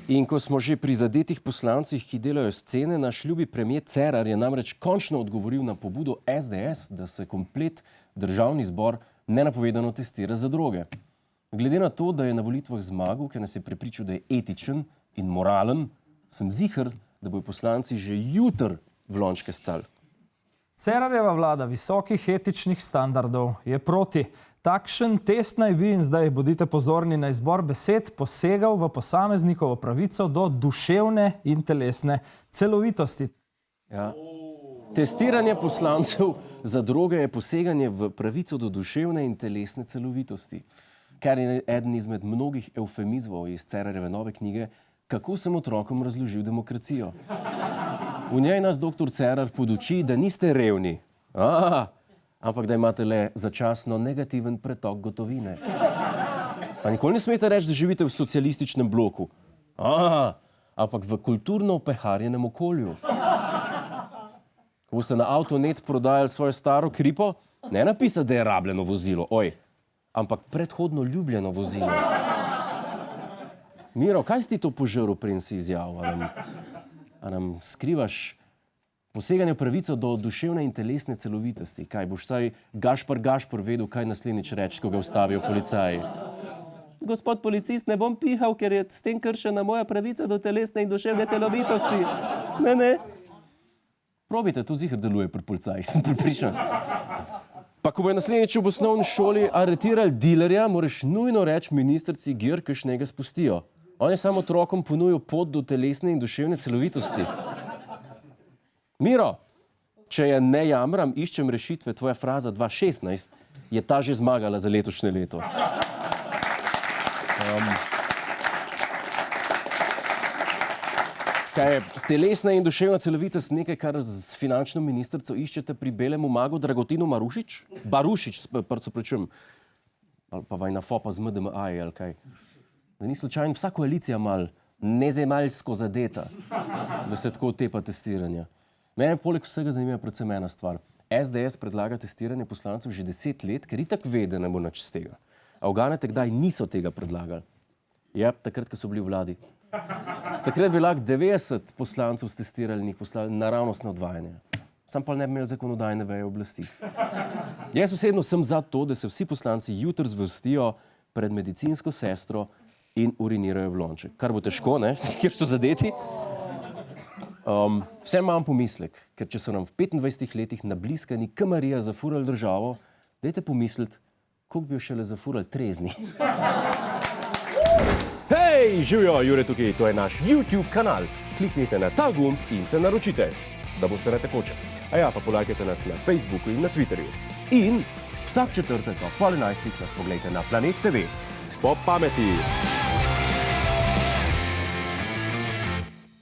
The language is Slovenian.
In ko smo že pri zadetih poslancih, ki delajo scene, naš ljubi premier Cerar je namreč končno odgovoril na pobudo SDS, da se komplet državni zbor nenapovedano testira za droge. Glede na to, da je na volitvah zmagal, ker nas je prepričal, da je etičen in moralen, sem ziher, da bojo poslanci že jutri v lončke scali. Cerarjeva vlada visokih etičnih standardov je proti. Takšen test naj bi, in zdaj bodite pozorni na izbor besed, posegal v posameznikovo pravico do duševne in telesne celovitosti. Ja. Testiranje poslancev za droge je poseganje v pravico do duševne in telesne celovitosti, kar je eden izmed mnogih eufemizmov iz Cerarjeve nove knjige Kako sem otrokom razložil demokracijo. V njej nas dr. Cerar poduči, da niste revni, ampak da imate le začasno negativen pretok gotovine. Pa nikoli ne smete reči, da živite v socialističnem bloku, ampak v kulturno opeharjenem okolju. Ko boste na Avtonet prodajali svojo staro kripo, ne napisati, da je rabljeno vozilo, ampak predhodno ljubljeno vozilo. Miro, kaj si ti to požrl, preden si izjavil? A nam skrivaš poseganje v pravico do duševne in telesne celovitosti? Kaj boš vsaj Gašpar vedel, kaj naslednjič reči, ko ga ustavijo policaji? Gospod policist, ne bom pihal, ker je s tem kršena moja pravica do telesne in duševne celovitosti. Ne. Probajte, to ziher deluje pri policajih, sem pripričan. Pa ko bo naslednjič v osnovni šoli aretirali dilerja, moraš nujno reči ministrici Györkös, naj ga spustijo. On je samo otrokom ponujil pot do telesne in duševne celovitosti. Miro, če je ne jamram, iščem rešitve, tvoja fraza 2016 je ta že zmagala za letošnje leto. Kaj je telesna in duševna celovitost nekaj, kar z finančno ministrico iščete pri belemu magu Dragotinu Barušič, se pričujem. Ali pa vaj na fopa z MDMA-ji, ali kaj. Da ni slučajno vsa koalicija mal nezemalsko zadeta, da se tako otepa testiranja. Mene poleg vsega zanima predvsem ena stvar. SDS predlaga testiranje poslancev že 10 let, ker itak ve, da ne bo nič z tega. A uganete, kdaj niso tega predlagali? Ja, takrat, ko so bili v vladi. Takrat bi lahko 90 poslancev stestirali in jih poslali naravnost na odvajanje. Sam pa ne bi imeli zakonodajne veje oblasti. Jaz osebno sem za to, da se vsi poslanci jutri zvrstijo pred medicinsko sestro in urinirajo v lonček. Kar bo težko, ne? Ker so zadeti. Vsem imam pomislek, ker če so nam v 25 letih nabliskani kamarija zafurali državo, dajte pomisliti, koliko bi jo šele zafurali trezni. Hej, živjo, Jure tukaj, to je naš YouTube kanal. Kliknite na ta gumb in se naročite, da boste na tekoče. Pa polajkajte nas na Facebooku in na Twitterju. In vsak četrtek ob 10:30 nas pogledajte na Planet TV. Po pameti!